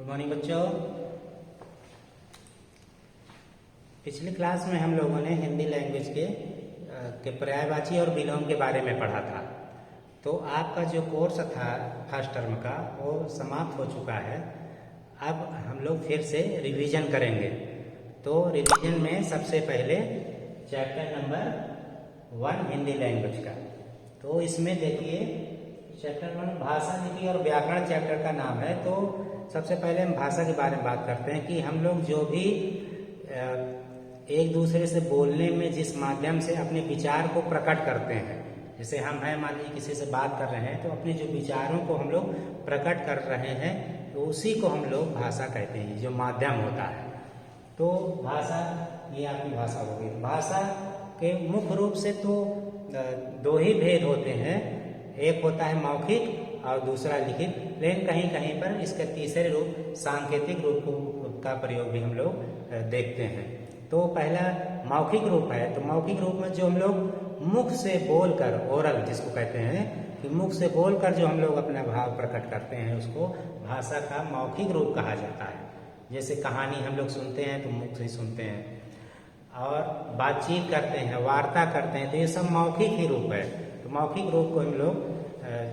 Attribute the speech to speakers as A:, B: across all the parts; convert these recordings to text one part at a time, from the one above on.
A: Good morning बच्चों। पिछली class में हम लोगों ने हिंदी लैंग्वेज के पर्यायवाची और विलोम के बारे में पढ़ा था। तो आपका जो कोर्स था फर्स्ट टर्म का वो समाप्त हो चुका है। अब हम लोग फिर से रिवीजन करेंगे। तो रिवीजन में सबसे पहले चैप्टर नंबर 1 हिंदी लैंग्वेज का। तो इसमें देखिए चैप्टर 1 भाषा लिपि और व्याकरण चैप्टर का नाम है। तो सबसे पहले हम भाषा के बारे में बात करते हैं कि हम लोग जो भी एक दूसरे से बोलने में जिस माध्यम से अपने विचार को प्रकट करते हैं, जैसे हम हैं मान लीजिए किसी से बात कर रहे हैं तो अपने जो विचारों को हम लोग प्रकट कर रहे हैं तो उसी को हम लोग भाषा कहते हैं, जो माध्यम होता है। तो भाषा ये आपकी भाषा होगी। भाषा के मुख्य रूप से तो दो ही भेद होते हैं, एक होता है मौखिक और दूसरा लिखित। लेकिन कहीं कहीं पर इसके तीसरे रूप सांकेतिक रूप का प्रयोग भी हम लोग देखते हैं। तो पहला मौखिक रूप है। तो मौखिक रूप में जो हम लोग मुख से बोलकर, ओरल जिसको कहते हैं कि मुख से बोलकर जो हम लोग अपना भाव प्रकट करते हैं उसको भाषा का मौखिक रूप कहा जाता है। जैसे कहानी हम लोग सुनते हैं तो मुख से सुनते हैं, और बातचीत करते हैं, वार्ता करते हैं, तो ये सब मौखिक ही रूप है। तो मौखिक रूप को हम लोग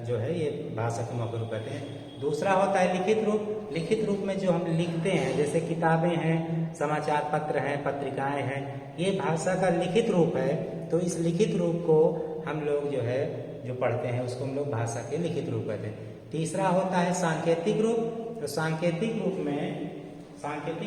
A: जो है ये भाषा का मौखिक रूप कहते हैं। दूसरा होता है लिखित रूप। लिखित रूप में जो हम लिखते हैं, जैसे किताबें हैं, समाचार पत्र हैं, पत्रिकाएं हैं, ये भाषा का लिखित रूप है। तो इस लिखित रूप को हम लोग जो है जो पढ़ते हैं उसको हम लोग भाषा के लिखित रूप कहते हैं। तीसरा होता है सांकेतिक रूप। तो सांकेतिक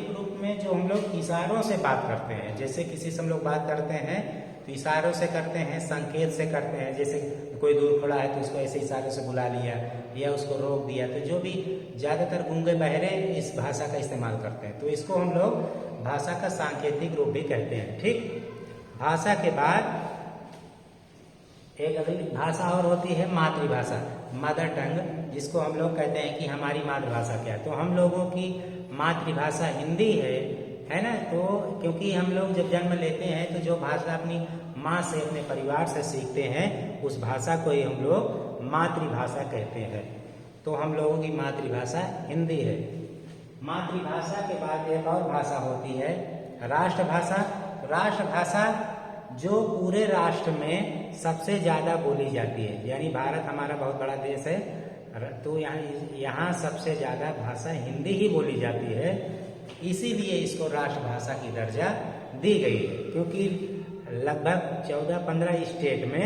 A: रूप में जो हम लोग इशारों से बात करते हैं, जैसे किसी से हम लोग बात करते हैं तो इशारों से करते हैं, संकेत से करते हैं। जैसे कोई दूर खड़ा है तो उसको ऐसे इशारे से बुला लिया या उसको रोक दिया। तो जो भी ज़्यादातर गूंगे बहरे इस भाषा का इस्तेमाल करते हैं, तो इसको हम लोग भाषा का सांकेतिक रूप भी कहते हैं। ठीक। भाषा के बाद एक अगली भाषा और होती है मातृभाषा, मदर टंग, जिसको हम लोग कहते हैं कि हमारी मातृभाषा क्या है। तो हम लोगों की मातृभाषा हिंदी है ना। तो क्योंकि हम लोग जब जन्म लेते हैं तो जो भाषा अपनी माँ से, अपने परिवार से सीखते हैं उस भाषा को ही हम लोग मातृभाषा कहते हैं। तो हम लोगों की मातृभाषा हिंदी है। मातृभाषा के बाद एक और भाषा होती है राष्ट्रभाषा। राष्ट्रभाषा जो पूरे राष्ट्र में सबसे ज़्यादा बोली जाती है, यानी भारत हमारा बहुत बड़ा देश है, तो यहाँ सबसे ज़्यादा भाषा हिंदी ही बोली जाती है। इसीलिए इसको राष्ट्रभाषा की दर्जा दी गई है, क्योंकि लगभग 14-15 स्टेट में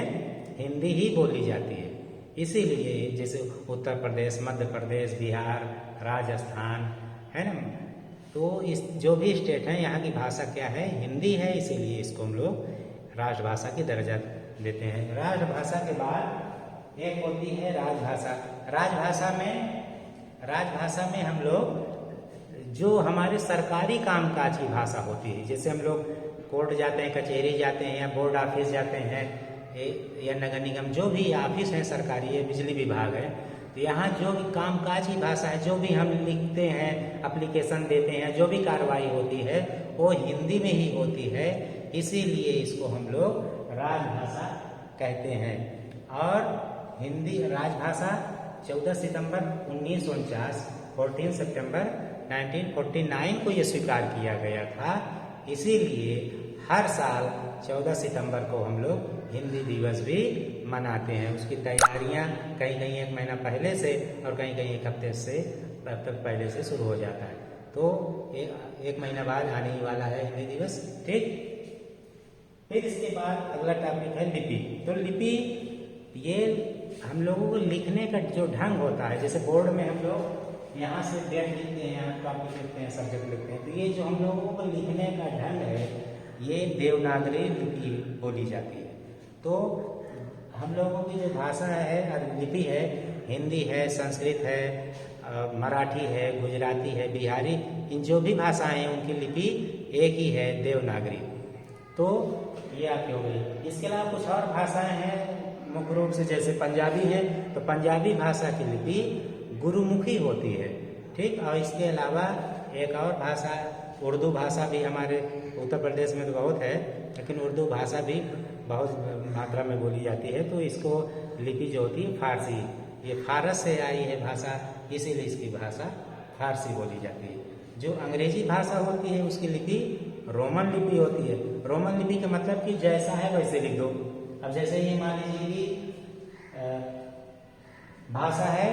A: हिंदी ही बोली जाती है। इसीलिए जैसे उत्तर प्रदेश, मध्य प्रदेश, बिहार, राजस्थान है ना, तो इस जो भी स्टेट हैं यहाँ की भाषा क्या है, हिंदी है। इसीलिए इसको हम लोग राष्ट्रभाषा की दर्जा देते हैं। राष्ट्रभाषा के बाद एक होती है राजभाषा। राजभाषा में हम लोग जो हमारे सरकारी कामकाज की भाषा होती है, जैसे हम लोग कोर्ट जाते हैं, कचहरी जाते हैं, या बोर्ड ऑफिस जाते हैं, या नगर निगम, जो भी ऑफिस है सरकारी, ये बिजली विभाग है, तो यहाँ जो भी कामकाज की भाषा है, जो भी हम लिखते हैं, एप्लीकेशन देते हैं, जो भी कार्रवाई होती है वो हिंदी में ही होती है। इसीलिए इसको हम लोग राजभाषा कहते हैं। और हिंदी राजभाषा 14 सितंबर 1949, 14 सितंबर 1949 को ये स्वीकार किया गया था। इसीलिए हर साल 14 सितंबर को हम लोग हिंदी दिवस भी मनाते हैं। उसकी तैयारियां कहीं कहीं 1 महीना पहले से और कहीं कहीं 1 हफ्ते से पहले से शुरू हो जाता है। तो 1 महीना बाद आने ही वाला है हिंदी दिवस। ठीक। फिर इसके बाद अगला टॉपिक है लिपि। तो लिपि ये हम लोगों को लिखने का जो ढंग होता है, जैसे बोर्ड में हम लोग यहाँ से डेट लिखते हैं, यहाँ टॉपिक लिखते हैं, सब्जेक्ट लिखते हैं, तो ये जो हम लोगों को लिखने का ढंग है ये देवनागरी लिपि बोली जाती है। तो हम लोगों की जो भाषा है, लिपि है, हिंदी है, संस्कृत है, मराठी है, गुजराती है, बिहारी, इन जो भी भाषाएं हैं उनकी लिपि एक ही है, देवनागरी। तो ये आपकी हो गई। इसके अलावा कुछ और भाषाएं हैं मुख्य रूप से, जैसे पंजाबी है, तो पंजाबी भाषा की लिपि गुरुमुखी होती है। ठीक। और इसके अलावा एक और भाषा उर्दू भाषा भी हमारे उत्तर प्रदेश में तो बहुत है, लेकिन उर्दू भाषा भी बहुत मात्रा में बोली जाती है। तो इसको लिपि जो होती है फारसी, ये फारस से आई है भाषा, इसीलिए इसकी भाषा फारसी बोली जाती है। जो अंग्रेजी भाषा होती है उसकी लिपि रोमन लिपि होती है। रोमन लिपि का मतलब कि जैसा है वैसे लिख दो। अब जैसे ये मान लीजिए कि भाषा है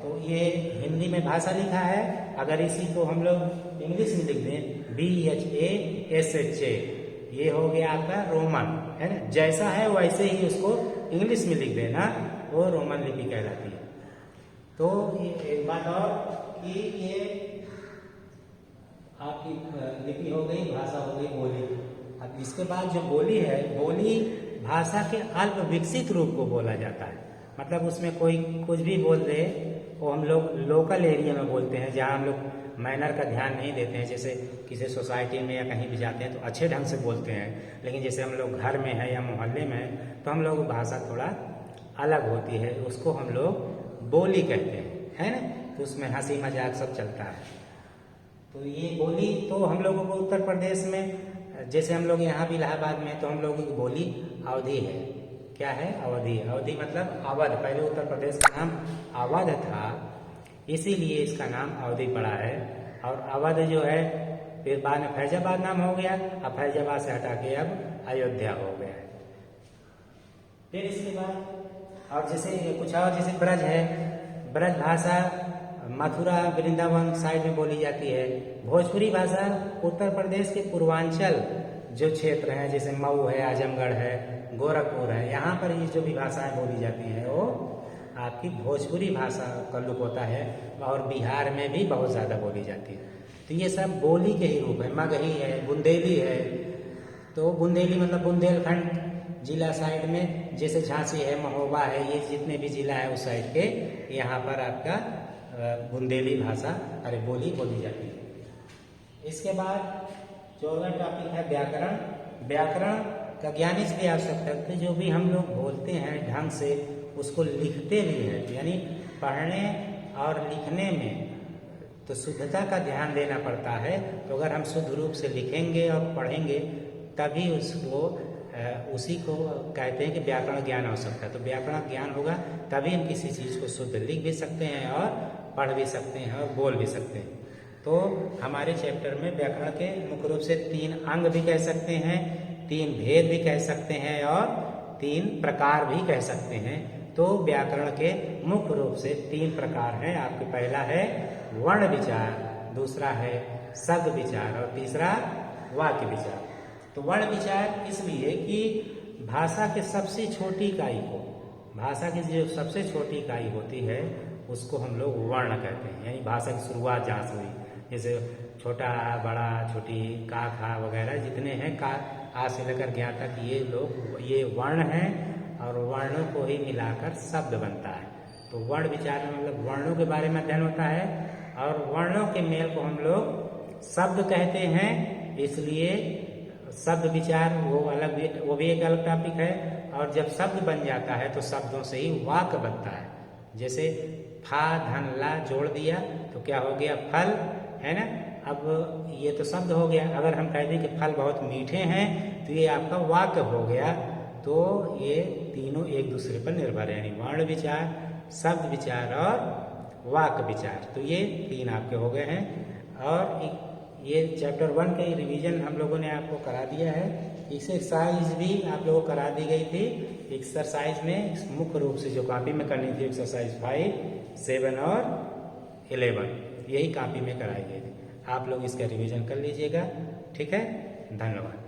A: तो ये हिंदी में भाषा लिखा है, अगर इसी को हम लोग इंग्लिश में लिख दें BHASHA, ये हो गया आपका रोमन, है ना। जैसा है वैसे ही उसको इंग्लिश में लिख देना, वो रोमन लिपि कहलाती है। तो एक बात और कि ये आपकी लिपि हो गई, भाषा हो गई, बोली। अब इसके बाद जो बोली है, बोली भाषा के अल्प विकसित रूप को बोला जाता है। मतलब उसमें कोई कुछ भी बोल दे वो हम लोग लोकल एरिया में बोलते हैं, जहाँ हम लोग मैनर का ध्यान नहीं देते हैं। जैसे किसी सोसाइटी में या कहीं भी जाते हैं तो अच्छे ढंग से बोलते हैं, लेकिन जैसे हम लोग घर में है या मोहल्ले में है तो हम लोग भाषा थोड़ा अलग होती है, उसको हम लोग बोली कहते हैं, है ना। तो उसमें हंसी मजाक सब चलता है। तो ये बोली तो हम लोगों को उत्तर प्रदेश में, जैसे हम लोग यहाँ भी इलाहाबाद में, तो हम लोगों की बोली अवधी है। क्या है? अवधी। अवधी मतलब अवध। पहले उत्तर प्रदेश का नाम अवध था, इसीलिए इसका नाम अवधी पड़ा है। और अवध जो है फिर बाद में फैजाबाद नाम हो गया, अब फैजाबाद से हटा के अब अयोध्या हो गया है। फिर इसके बाद और जैसे कुछ और, जैसे ब्रज है, ब्रज भाषा मथुरा वृंदावन साइड में बोली जाती है। भोजपुरी भाषा उत्तर प्रदेश के पूर्वांचल जो क्षेत्र हैं, जैसे मऊ है, आजमगढ़ है, गोरखपुर है, यहाँ पर ये जो भी भाषाएं बोली जाती हैं वो आपकी भोजपुरी भाषा का लुक होता है। और बिहार में भी बहुत ज़्यादा बोली जाती है। तो ये सब बोली के ही रूप है। मगही है, बुंदेली है। तो बुंदेली मतलब बुंदेलखंड जिला साइड में, जैसे झांसी है, महोबा है, ये जितने भी जिला है उस साइड के, यहाँ पर आपका बुंदेली भाषा बोली बोली जाती है। इसके बाद 14वां टॉपिक है व्याकरण। व्याकरण का ज्ञान इसलिए आवश्यक है कि जो भी हम लोग बोलते हैं ढंग से उसको लिखते भी हैं, यानी पढ़ने और लिखने में तो शुद्धता का ध्यान देना पड़ता है। तो अगर हम शुद्ध रूप से लिखेंगे और पढ़ेंगे तभी उसको उसी को कहते हैं कि व्याकरण ज्ञान आवश्यक है। तो व्याकरण ज्ञान होगा तभी हम किसी चीज़ को शुद्ध लिख भी सकते हैं और पढ़ भी सकते हैं और बोल भी सकते हैं। तो हमारे चैप्टर में व्याकरण के मुख्य रूप से 3 अंग भी कह सकते हैं, 3 भेद भी कह सकते हैं और 3 प्रकार भी कह सकते हैं। तो व्याकरण के मुख्य रूप से 3 प्रकार हैं। आपके पहला है वर्ण विचार, दूसरा है शब्द विचार और तीसरा वाक्य विचार। तो वर्ण विचार इसलिए कि भाषा के सबसे छोटी इकाई को, भाषा की जो सबसे छोटी इकाई होती है उसको हम लोग वर्ण कहते हैं। यानी भाषा की शुरुआत जहाँ से हुई, जैसे छोटा बड़ा छोटी का खा वगैरह जितने हैं, का आ से लेकर ज्ञा तक ये वर्ण हैं और वर्णों को ही मिलाकर शब्द बनता है। तो वर्ण विचार में मतलब वर्णों के बारे में अध्ययन होता है और वर्णों के मेल को हम लोग शब्द कहते हैं। इसलिए शब्द विचार वो भी एक अलग टॉपिक है। और जब शब्द बन जाता है तो शब्दों से ही वाक्य बनता है। जैसे फा धन ला जोड़ दिया तो क्या हो गया? फल, है ना। अब ये तो शब्द हो गया। अगर हम कह दें कि फल बहुत मीठे हैं तो ये आपका वाक्य हो गया। तो ये तीनों एक दूसरे पर निर्भर है, यानी वर्ण विचार, शब्द विचार और वाक्य विचार। तो ये 3 आपके हो गए हैं। और ये चैप्टर 1 का रिवीजन हम लोगों ने आपको करा दिया है। एक्सरसाइज भी आप लोगों को करा दी गई थी। एक्सरसाइज में मुख्य रूप से जो कॉपी में करनी थी एक्सरसाइज 5, 7 और 11 यही कॉपी में कराई गई थी। आप लोग इसका रिवीजन कर लीजिएगा। ठीक है, धन्यवाद।